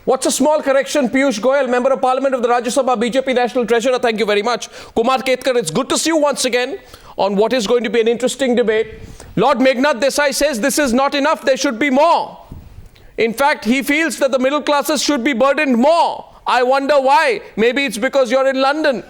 What's a small correction? Piyush Goyal, Member of Parliament of the Rajya Sabha, BJP National Treasurer. Thank you very much. Kumar Ketkar, it's good to see you once again on what is going to be an interesting debate. Lord Meghnad Desai says this is not enough. There should be more. In fact, he feels that the middle classes should be burdened more. I wonder why. Maybe it's because you're in London,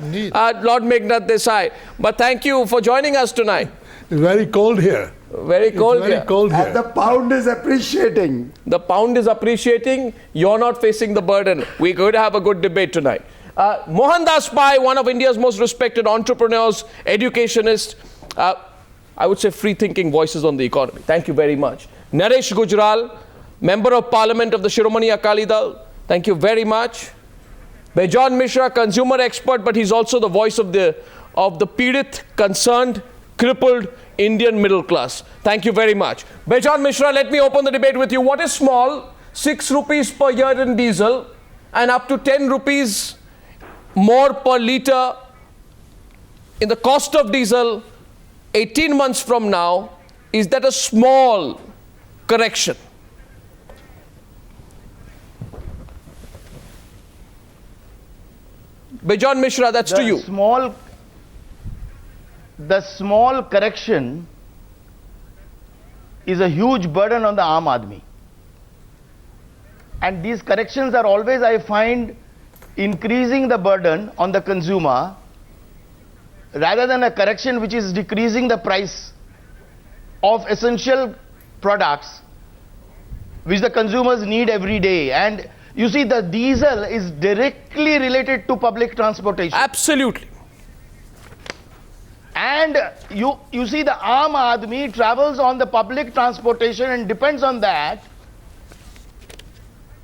Lord Meghnad Desai. But thank you for joining us tonight. It's very cold here. Very cold here. And the pound is appreciating. The pound is appreciating. You're not facing the burden. We're going to have a good debate tonight. Mohandas Pai, one of India's most respected entrepreneurs, educationists, I would say free-thinking voices on the economy. Thank you very much. Naresh Gujral, Member of Parliament of the Shiromani Akali Dal. Thank you very much. Bejan Mishra, consumer expert, but he's also the voice of the Pidit, concerned, crippled Indian middle class. Thank you very much. Bejan Mishra, let me open the debate with you. What is small? 6 rupees per year in diesel and up to 10 rupees more per litre in the cost of diesel 18 months from now. Is that a small correction? Bejan Mishra, that's to you. The small correction is a huge burden on the Aam Aadmi. And these corrections are always, I find, increasing the burden on the consumer rather than a correction which is decreasing the price of essential products which the consumers need every day. And you see, the diesel is directly related to public transportation. Absolutely. And you see, the Aam Aadmi travels on the public transportation and depends on that.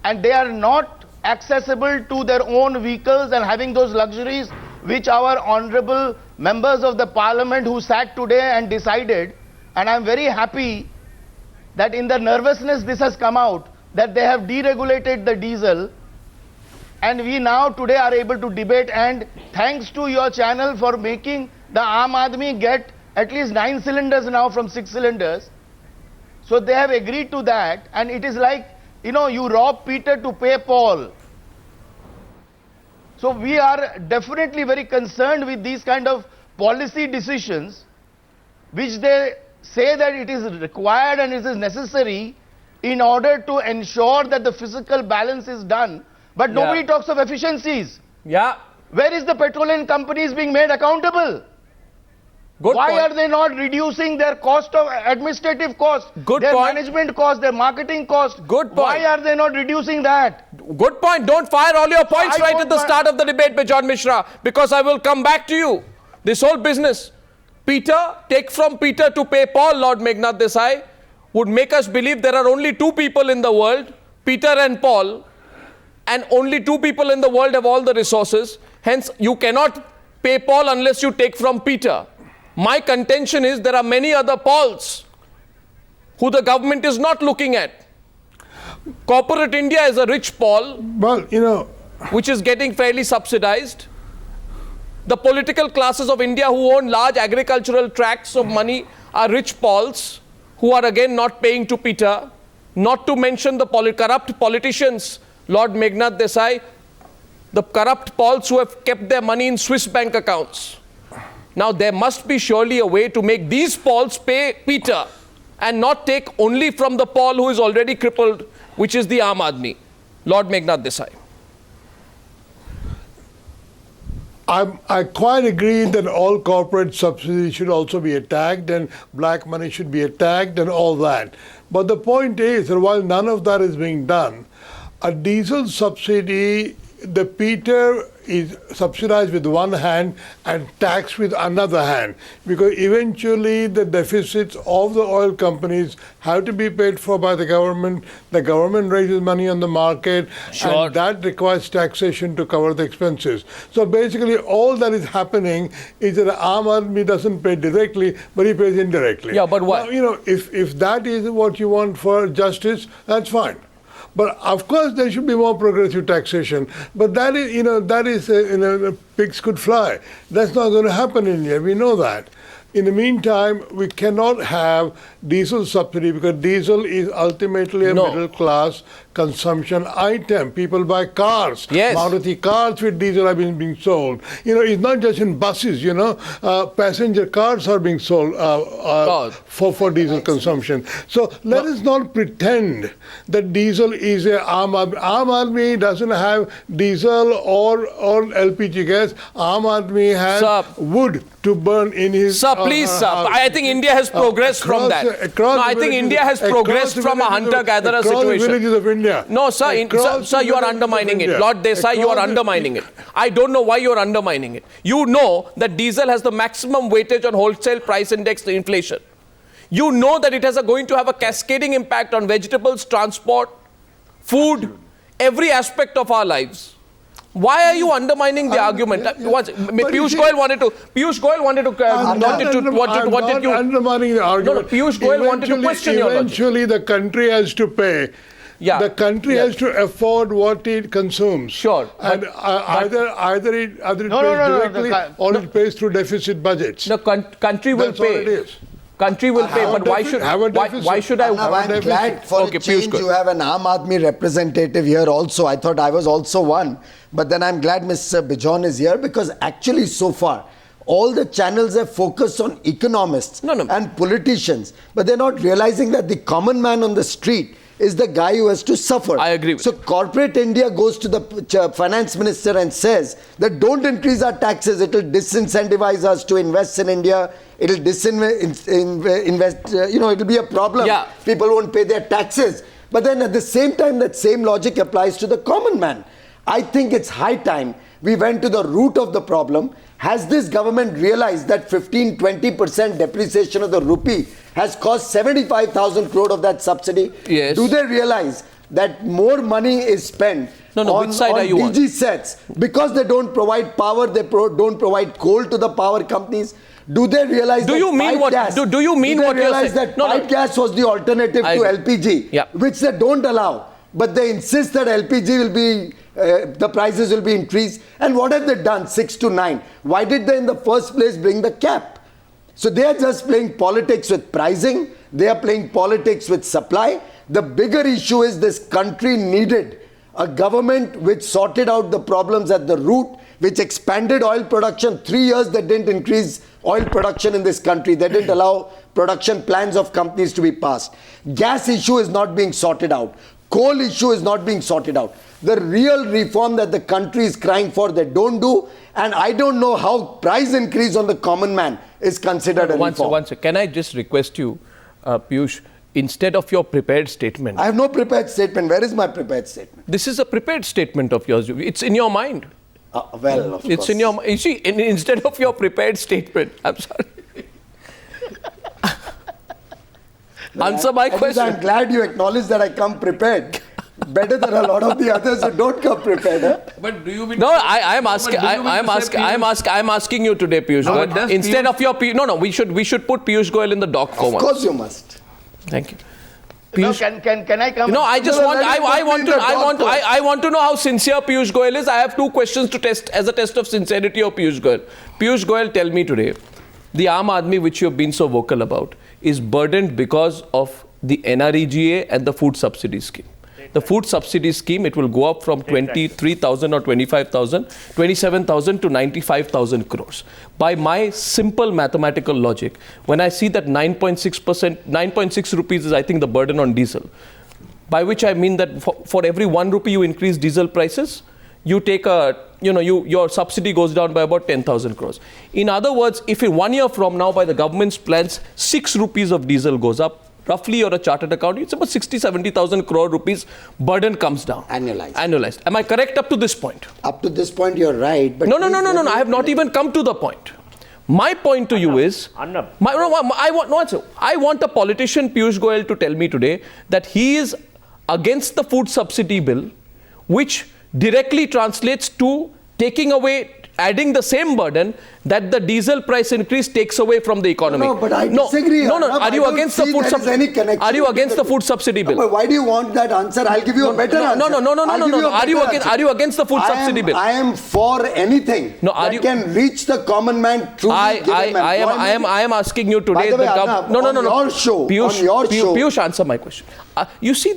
And they are not accessible to their own vehicles and having those luxuries which our honorable members of the parliament who sat today and decided. And I'm very happy that in the nervousness this has come out, that they have deregulated the diesel, and we now today are able to debate, and thanks to your channel for making the Aam Aadmi get at least 9 cylinders now from 6 cylinders. So they have agreed to that, and it is like, you know, you rob Peter to pay Paul. So we are definitely very concerned with these kind of policy decisions which they say that it is required and it is necessary in order to ensure that the physical balance is done. But nobody talks of efficiencies. Yeah. Where is the petroleum companies being made accountable? Why are they not reducing their cost of administrative cost, their management cost, their marketing cost? Why are they not reducing that? Good point. Don't fire all your points right at the start of the debate, Bejan Mishra, because I will come back to you. This whole business, Peter, take from Peter to pay Paul, Lord Meghnad Desai, would make us believe there are only 2 people in the world, Peter and Paul, and only 2 people in the world have all the resources. Hence, you cannot pay Paul unless you take from Peter. My contention is there are many other Pauls who the government is not looking at. Corporate India is a rich Paul, well, you know, which is getting fairly subsidized. The political classes of India who own large agricultural tracts of money are rich Pauls, who are again not paying to Peter, not to mention the corrupt politicians, Lord Meghnad Desai, the corrupt Pauls who have kept their money in Swiss bank accounts. Now there must be surely a way to make these Pauls pay Peter and not take only from the Paul who is already crippled, which is the Aam Aadmi. Lord Meghnad Desai. I quite agree that all corporate subsidies should also be attacked and black money should be attacked and all that. But the point is that while none of that is being done, a diesel subsidy, the Peter is subsidized with one hand and taxed with another hand, because eventually the deficits of the oil companies have to be paid for by the government raises money on the market, and that requires taxation to cover the expenses. So basically all that is happening is that Aam Aadmi doesn't pay directly, but he pays indirectly. Yeah, but why? Now, you know, if that is what you want for justice, that's fine. But of course, there should be more progressive taxation. But that is, pigs could fly. That's not going to happen in India. We know that. In the meantime, we cannot have diesel subsidy because diesel is ultimately a middle class consumption item. People buy cars. Yes. Maruti cars with diesel have been being sold. It's not just in buses, passenger cars are being sold for diesel consumption. So let us not pretend that diesel is a Aam Aadmi doesn't have diesel or LPG gas. Aam Aadmi has wood to burn in his... Sir, please, sir. I think India has progressed from that. I think India has progressed from a hunter-gatherer situation. Villages of India. No, sir, sir, you are undermining it. Lord Desai, you are undermining it. I don't know why you are undermining it. You know that diesel has the maximum weightage on wholesale price index to inflation. You know that it is going to have a cascading impact on vegetables, transport, food, every aspect of our lives. Why are you undermining the argument? Piyush Goyal wanted to. I'm not undermining the argument. No, Piyush Goyal wanted to question your logic. Eventually, the country has to pay. Yeah. The country has to afford what it consumes. Sure. And either it pays directly or it pays through deficit budgets. The country will That's pay. all it is. Country will pay, but why should I? I'm glad for a change you have an Aam Aadmi representative here also. I thought I was also one. But then I'm glad Mr. Bijon is here because actually so far, all the channels have focused on economists and politicians. But they're not realizing that the common man on the street is the guy who has to suffer. I agree with So corporate India goes to the finance minister and says that don't increase our taxes. It will disincentivize us to invest in India. It will it will be a problem. Yeah. People won't pay their taxes. But then at the same time, that same logic applies to the common man. I think it's high time we went to the root of the problem. Has this government realized that 15-20% depreciation of the rupee has cost 75,000 crore of that subsidy? Yes. Do they realize that more money is spent on which side are you on? DG sets because they don't provide power, they don't provide coal to the power companies? Do they realize do you mean what you're saying? Do they realize that pipe gas was the alternative to LPG, which they don't allow? But they insist that LPG will be, the prices will be increased. And what have they done? 6 to 9. Why did they in the first place bring the cap? So they are just playing politics with pricing. They are playing politics with supply. The bigger issue is this country needed a government which sorted out the problems at the root, which expanded oil production. 3 years they didn't increase oil production in this country. They didn't allow production plans of companies to be passed. Gas issue is not being sorted out. Coal issue is not being sorted out. The real reform that the country is crying for, they don't do. And I don't know how price increase on the common man is considered a reform. One second. Can I just request you, Piyush, instead of your prepared statement. I have no prepared statement. Where is my prepared statement? This is a prepared statement of yours. It's in your mind. Well, of it's course. in your. You see, instead of your prepared statement, I'm sorry. Answer my question. I'm glad you acknowledge that I come prepared. Better than a lot of the others who don't come prepared. Huh? But do you mean? No, I'm asking you today, Piyush Goyal. Instead of your we should put Piyush Goyal in the dock for Of course you must. Thank you. No, Piyush, can I come? no, I just want. I want to know how sincere Piyush Goyal is. I have two questions to test as a test of sincerity of Piyush Goyal. Piyush Goyal, tell me today, the Aam Aadmi which you have been so vocal about is burdened because of the NREGA and the food subsidy scheme. The food subsidy scheme, it will go up from 23,000 or 25,000, 27,000 to 95,000 crores. By my simple mathematical logic, when I see that 9.6 rupees is, I think, the burden on diesel, by which I mean that for every 1 rupee you increase diesel prices, you take your subsidy goes down by about 10,000 crores. In other words, if in 1 year from now, by the government's plans, 6 rupees of diesel goes up, roughly you're a chartered accountant, it's about 60-70,000 crore rupees burden comes down. Annualized. Am I correct up to this point? Up to this point, you're right. But No. I have not even come to the point. My point to you is, I want a politician, Piyush Goyal, to tell me today that he is against the food subsidy bill, which directly translates to taking away, adding the same burden that the diesel price increase takes away from the economy. No, but I disagree. No. Are you against the food subsidy? Are you against the food subsidy bill? But why do you want that answer? I'll give you a better answer. No. Are you against the food subsidy bill? I am for anything that can reach the common man through I am asking you today. By the way, Arnab, on your show, Piyush, answer my question. You see,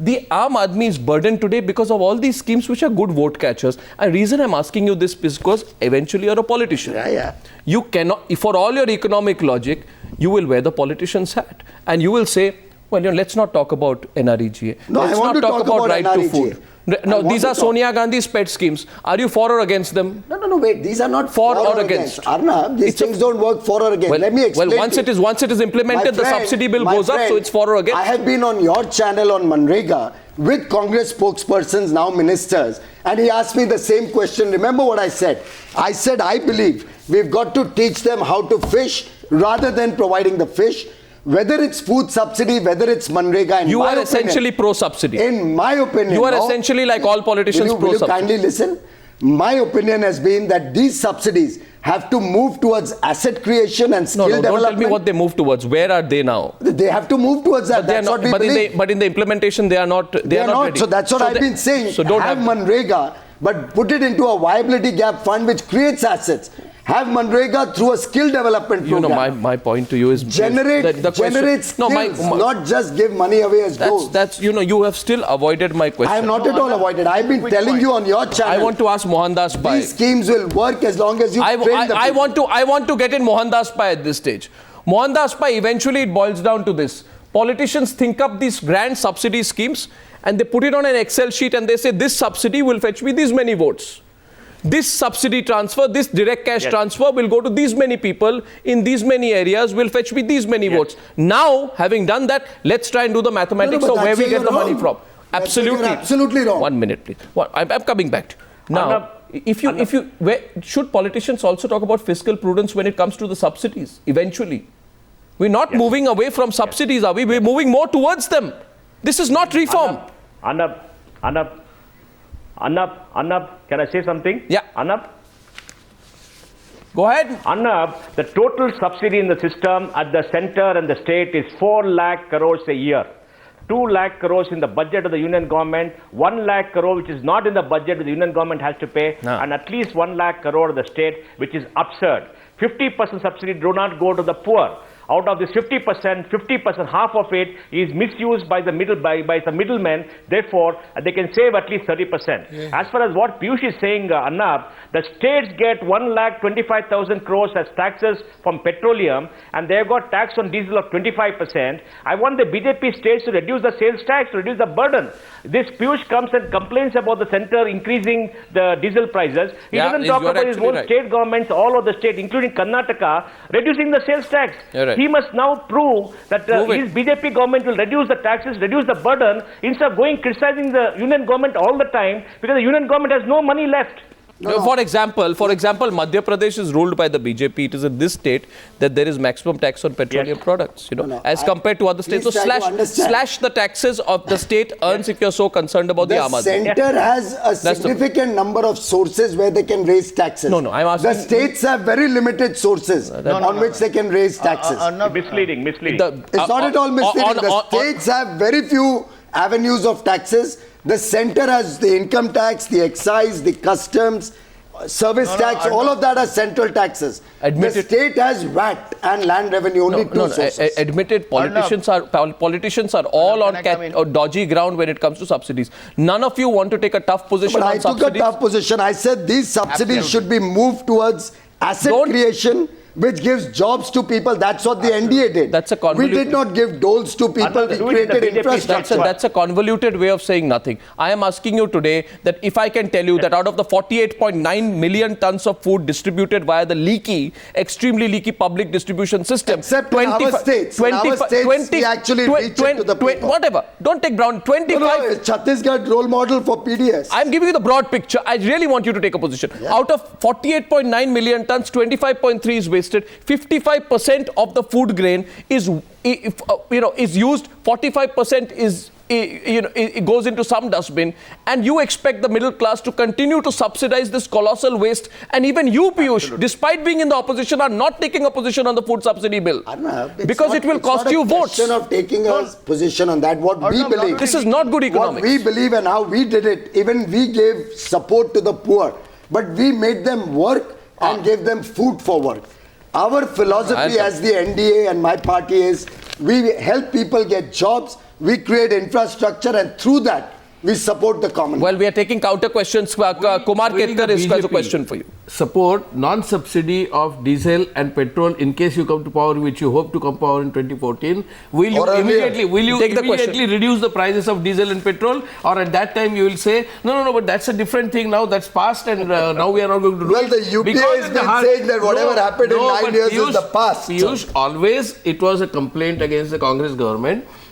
The Aam Aadmi is burdened today because of all these schemes which are good vote catchers. And the reason I'm asking you this is because eventually you're a politician. You cannot, for all your economic logic, you will wear the politician's hat. And you will say, well, let's not talk about NREGA. No, let's I want not to talk about right NREGA. to food. No, these are Sonia Gandhi's pet schemes. Are you for or against them? No, wait. These are not for or against. Arnab, these things don't work for or against. Let me explain. Well, once it is implemented, the subsidy bill goes up, so it's for or against. I have been on your channel on Manrega with Congress spokespersons, now ministers, and he asked me the same question. Remember what I said? I said, I believe we've got to teach them how to fish rather than providing the fish. Whether it's food subsidy, whether it's Manrega, you are essentially pro-subsidy. In my opinion, you are essentially like all politicians pro-subsidy. Will you kindly listen? My opinion has been that these subsidies have to move towards asset creation and skill development. Don't tell me what they move towards. Where are they now? They have to move towards that. That's what we believe. But in the implementation, they are not. They are not ready. So that's what I've been saying. So don't have Manrega, but put it into a viability gap fund which creates assets. Have Manrega through a skill development program. You know, my point to you is generate skills, not just give money away as gold. You have still avoided my question. I have not at all avoided. I've been telling you on your channel. I want to ask Mohandas Pai. These schemes will work as long as you train the people. I want to get in Mohandas Pai at this stage. Mohandas Pai, eventually it boils down to this. Politicians think up these grand subsidy schemes and they put it on an Excel sheet and they say this subsidy will fetch me these many votes. This subsidy transfer, this direct cash transfer will go to these many people in these many areas, will fetch me these many votes. Now, having done that, let's try and do the mathematics of where we get the money from. Absolutely. You're absolutely wrong. 1 minute, please. I'm coming back. Now, should politicians also talk about fiscal prudence when it comes to the subsidies, eventually? We're not moving away from subsidies, are we? We're moving more towards them. This is not reform. Arnab, can I say something? Yeah. Arnab? Go ahead. Arnab, the total subsidy in the system at the center and the state is 4 lakh crores a year. 2 lakh crores in the budget of the union government, 1 lakh crore which is not in the budget the union government has to pay, and at least 1 lakh crore of the state, which is absurd. 50% subsidy do not go to the poor. Out of this 50%, half of it is misused by the middlemen. Therefore, they can save at least 30%. As far as what Piyush is saying, Arnab, the states get 1,25,000 crores as taxes from petroleum, and they've got tax on diesel of 25%. I want the BJP states to reduce the sales tax, to reduce the burden. This Piyush comes and complains about the center increasing the diesel prices. He doesn't talk about his own state governments, all of the state, including Karnataka, reducing the sales tax. He must now prove that his BJP government will reduce the taxes, reduce the burden, instead of criticizing the union government all the time, because the union government has no money left. For example, Madhya Pradesh is ruled by the BJP. It is in this state that there is maximum tax on petroleum products, as compared to other states. So slash the taxes of the state earns if you're so concerned about the Aam Aadmi. The center has a significant number of sources where they can raise taxes. I'm asking. The states have very limited sources on which they can raise taxes. Misleading. It's not at all misleading. The states have very few avenues of taxes. The center has the income tax, the excise, the customs, service tax, all of that are central taxes. The state has VAT and land revenue, only two sources. Admitted, politicians are all on dodgy ground when it comes to subsidies. None of you want to take a tough position on subsidies. But I took a tough position. I said these subsidies should be moved towards asset creation, which gives jobs to people. That's what the NDA did. We did not give doles to people. We created infrastructure. That's a convoluted way of saying nothing. I am asking you today that if I can tell you that out of the 48.9 million tons of food distributed via the extremely leaky public distribution system, except in our states, we actually reach it to the people. Whatever. Don't take ground. 25. No, Chhattisgarh role model for PDS. I'm giving you the broad picture. I really want you to take a position. Out of 48.9 million tons, 25.3 is wasted. 55% of the food grain is used. 45% it goes into some dustbin, and you expect the middle class to continue to subsidize this colossal waste. And even you, Piyush, despite being in the opposition, are not taking a position on the food subsidy bill because it will cost you votes. It's not a question of taking a position on that. What we believe, this is not good economics. What we believe and how we did it. Even we gave support to the poor, but we made them work and gave them food for work. Our philosophy as the NDA and my party is we help people get jobs, we create infrastructure, and through that, we support the common. Well, we are taking counter questions. Kumar Ketkar has a question for you. Support non-subsidy of diesel and petrol in case you come to power, which you hope to come to power in 2014. Will you immediately reduce the prices of diesel and petrol, or at that time you will say no, but that's a different thing now, that's past, and now we are not going to do Well, it. the UPA has been saying that whatever happened in 9 years is the past. Piyush, always it was a complaint against the Congress government